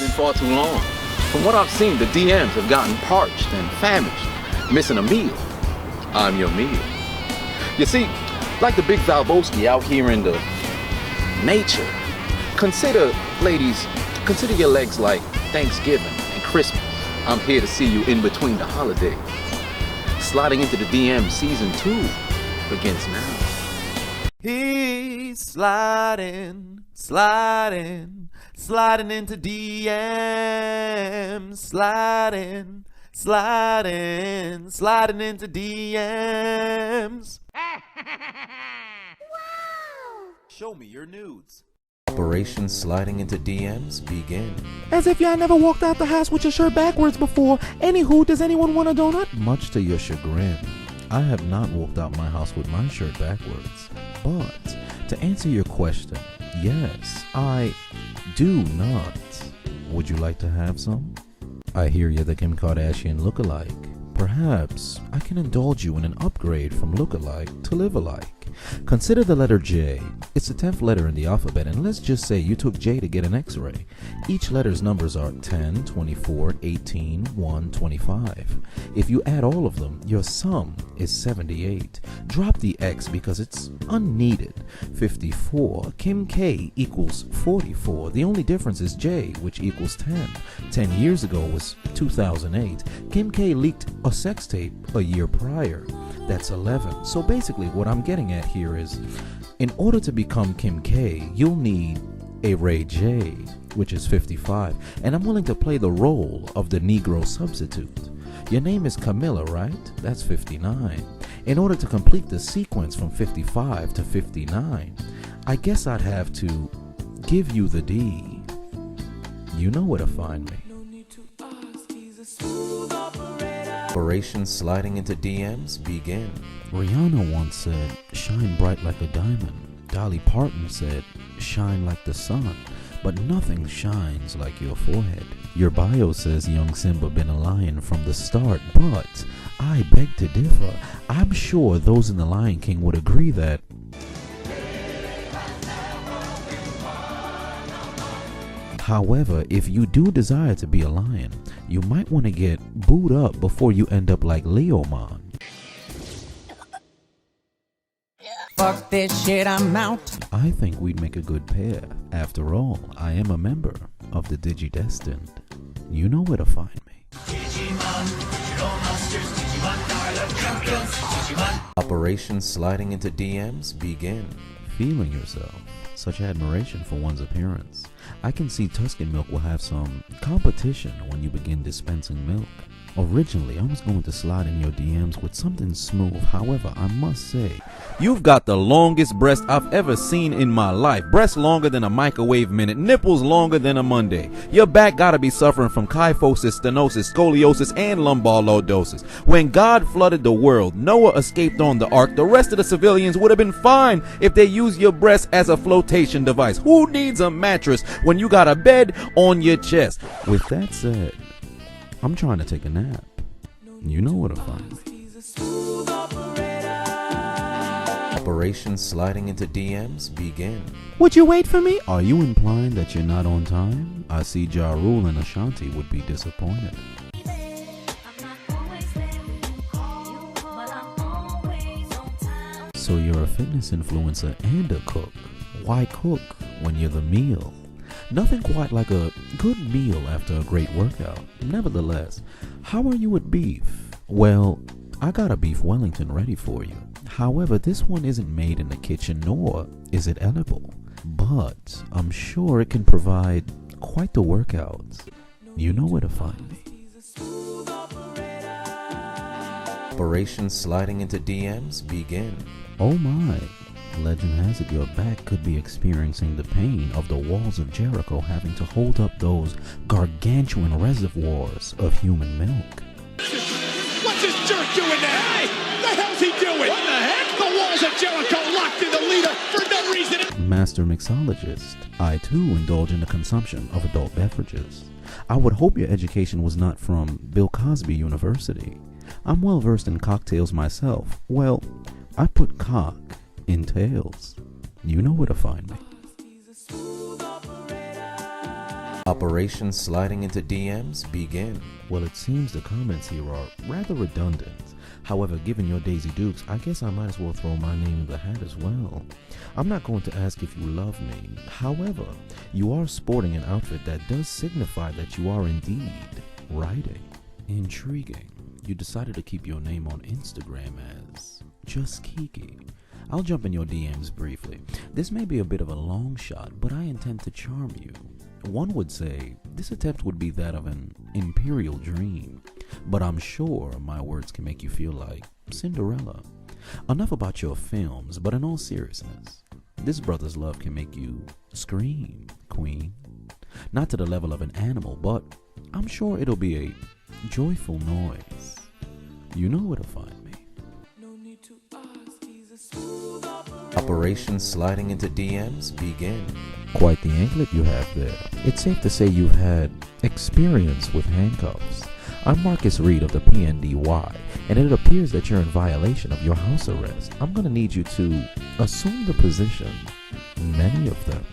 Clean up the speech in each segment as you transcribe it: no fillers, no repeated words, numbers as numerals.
been far too long. From what I've seen, the DMs have gotten parched and famished, missing a meal. I'm your meal. You see, like the big Valboski out here in the nature, ladies, consider your legs like Thanksgiving and Christmas. I'm here to see you in between the holidays. Sliding into the DM season 2 begins now. He's sliding into DMs, sliding into DMs. Show me your nudes. Operation Sliding into DMs begin. As if y'all never walked out the house with your shirt backwards before. Anywho, does anyone want a donut? Much to your chagrin, I have not walked out my house with my shirt backwards. But to answer your question, yes, I do not. Would you like to have some? I hear you're the Kim Kardashian lookalike. Perhaps I can indulge you in an upgrade from lookalike to live-alike. Consider the letter J. It's the 10th letter in the alphabet, and let's just say you took J to get an x-ray. Each letter's numbers are 10, 24, 18, 1, 25. If you add all of them, your sum is 78. Drop the X because it's unneeded. 54. Kim K equals 44. The only difference is J, which equals 10. 10 years ago was 2008. Kim K leaked a sex tape a year prior. That's 11. So basically what I'm getting at here is, in order to become Kim K, you'll need a Ray J, which is 55. And I'm willing to play the role of the Negro substitute. Your name is Camilla, right? That's 59. In order to complete the sequence from 55 to 59, I guess I'd have to give you the D. You know where to find me. Operation Sliding into DMs begin. Rihanna once said, shine bright like a diamond. Dolly Parton said, shine like the sun. But nothing shines like your forehead. Your bio says young Simba been a lion from the start, but I beg to differ. I'm sure those in the Lion King would agree that however, if you do desire to be a lion, you might want to get booed up before you end up like Leomon. Fuck this shit, I'm out. I think we'd make a good pair. After all, I am a member of the Digidestined. You know where to find me. Digimon, Digital Monsters, Digimon are the champions. Digimon. Operation Sliding into DMs begin. Feeling yourself. Such admiration for one's appearance. I can see Tuscan Milk will have some competition when you begin dispensing milk. Originally, I was going to slide in your DMs with something smooth. However, I must say, You've got the longest breast I've ever seen in my life. Breasts longer than a microwave minute. Nipples longer than a Monday. Your back gotta be suffering from kyphosis, stenosis, scoliosis, and lumbar lordosis. When God flooded the world, Noah escaped on the ark. The rest of the civilians would have been fine if they used your breast as a flotation device. Who needs a mattress when you got a bed on your chest? with that said, I'm trying to take a nap. You know where to find me. Operation Sliding into DMs begin. Would you wait for me? Are you implying that you're not on time? I see Ja Rule and Ashanti would be disappointed. So you're a fitness influencer and a cook. Why cook when you're the meal? Nothing quite like a good meal after a great workout. Nevertheless, how are you at beef? Well, I got a beef Wellington ready for you. However, this one isn't made in the kitchen, nor is it edible. But I'm sure it can provide quite the workout. You know where to find me. Operation Sliding into DMs begin. Oh my. Legend has it your back could be experiencing the pain of the walls of Jericho having to hold up those gargantuan reservoirs of human milk. What's this jerk doing there? Hey, the hell's he doing? What the heck? The walls of Jericho locked in the leader for no reason. Master mixologist, I too indulge in the consumption of adult beverages. I would hope your education was not from Bill Cosby University. I'm well versed in cocktails myself. Well, I put cock in tails. You know where to find me. Operation sliding into DMs begin. Well, it seems the comments here are rather redundant. However, given your Daisy Dukes, I guess I might as well throw my name in the hat as well. I'm not going to ask if you love me. However, you are sporting an outfit that does signify that you are indeed writing. Intriguing. You decided to keep your name on Instagram as Just Kiki. I'll jump in your DMs briefly. This may be a bit of a long shot, but I intend to charm you. One would say this attempt would be that of an imperial dream, but I'm sure my words can make you feel like Cinderella. Enough about your films, but in all seriousness, this brother's love can make you scream, queen. Not to the level of an animal, but I'm sure it'll be a joyful noise. You know where to find me. Operation sliding into DMs begin. Quite the anklet you have there. It's safe to say you've had experience with handcuffs. I'm Marcus Reed of the PNDY, and it appears that you're in violation of your house arrest. I'm going to need you to assume the position. Many of them.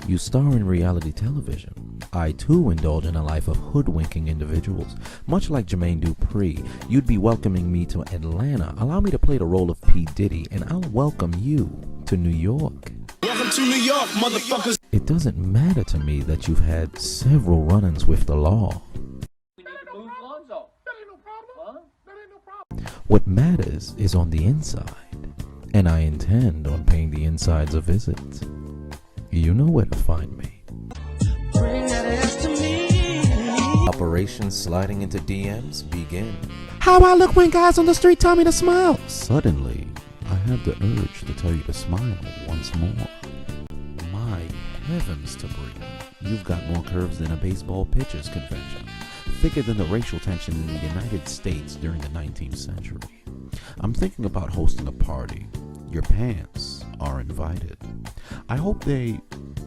You star in reality television. I too indulge in a life of hoodwinking individuals. Much like Jermaine Dupri, you'd be welcoming me to Atlanta. Allow me to play the role of P. Diddy, and I'll welcome you to New York. Welcome to New York, motherfuckers. It doesn't matter to me that you've had several run-ins with the law. What matters is on the inside, and I intend on paying the insides a visit. You know where to find me. Operation sliding into DMs begin. How I look when guys on the street tell me to smile? Suddenly, I have the urge to tell you to smile once more. My heavens to breathe. You've got more curves than a baseball pitcher's convention. Thicker than the racial tension in the United States during the 19th century. I'm thinking about hosting a party. Your pants are invited. I hope they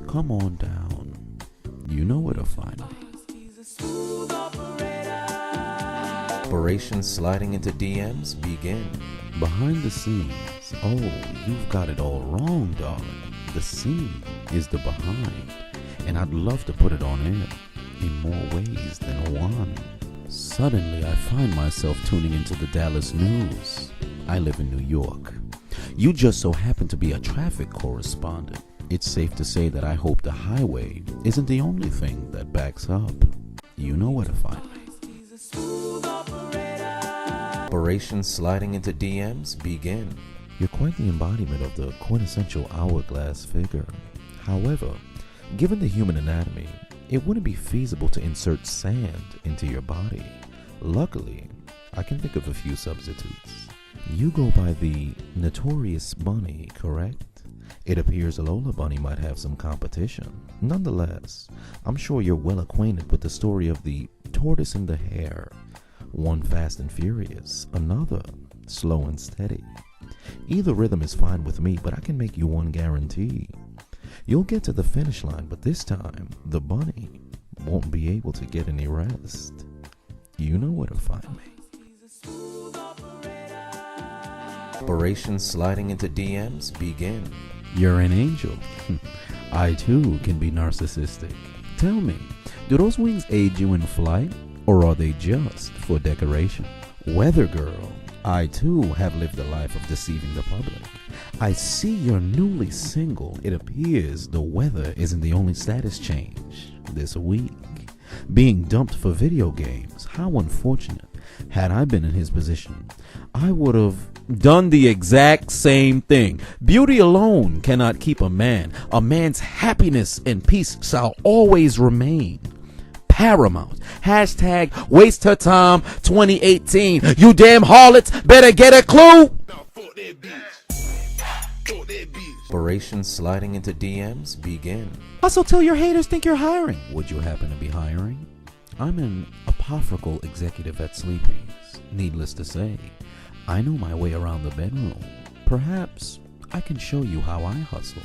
come on down. You know where to find me. Operation sliding into DMs begin. Behind the scenes. Oh, you've got it all wrong, darling. The scene is the behind. And I'd love to put it on air in more ways than one. Suddenly, I find myself tuning into the Dallas news. I live in New York. You just so happen to be a traffic correspondent. It's safe to say that I hope the highway isn't the only thing that backs up. You know where to find me. Operation sliding into DMs begin. You're quite the embodiment of the quintessential hourglass figure. However, given the human anatomy, it wouldn't be feasible to insert sand into your body. Luckily, I can think of a few substitutes. You go by the Notorious Bunny, correct? It appears Lola Bunny might have some competition. Nonetheless, I'm sure you're well acquainted with the story of the tortoise and the hare. One fast and furious, another slow and steady. Either rhythm is fine with me, but I can make you one guarantee. You'll get to the finish line, but this time, the bunny won't be able to get any rest. You know where to find me. Operation sliding into DMs begin. You're an angel. I too can be narcissistic. Tell me, do those wings aid you in flight, or are they just for decoration? Weather girl, I too have lived a life of deceiving the public. I see you're newly single. It appears the weather isn't the only status change this week. Being dumped for video games, how unfortunate. Had I been in his position, I would have done the exact same thing. Beauty alone cannot keep a man. A man's happiness and peace shall always remain paramount. Hashtag waste her time 2018. You damn harlots better get a clue. Operation sliding into DMs begin. Also tell your haters think you're hiring. Would you happen to be hiring? I'm an apocryphal executive at Sleepy's. Needless to say, I know my way around the bedroom. Perhaps I can show you how I hustle.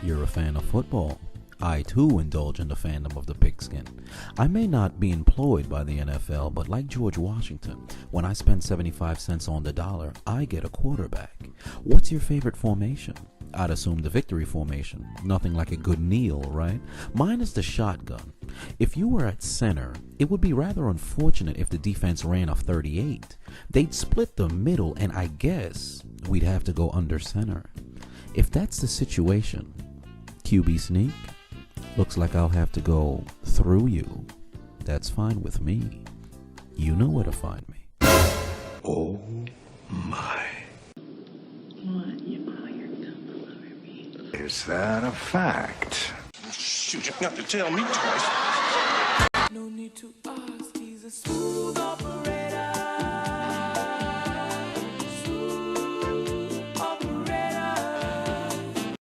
You're a fan of football. I too indulge in the fandom of the pigskin. I may not be employed by the NFL, but like George Washington, when I spend 75 cents on the dollar, I get a quarterback. What's your favorite formation? I'd assume the victory formation. Nothing like a good kneel, right? Mine is the shotgun. If you were at center, it would be rather unfortunate if the defense ran a 38. They'd split the middle, and I guess we'd have to go under center. If that's the situation, QB sneak, looks like I'll have to go through you. That's fine with me. You know where to find me. Oh my. What? You're dumb all over me. Is that a fact? Shoot, you got to tell me twice. No need to ask, he's a smooth operator.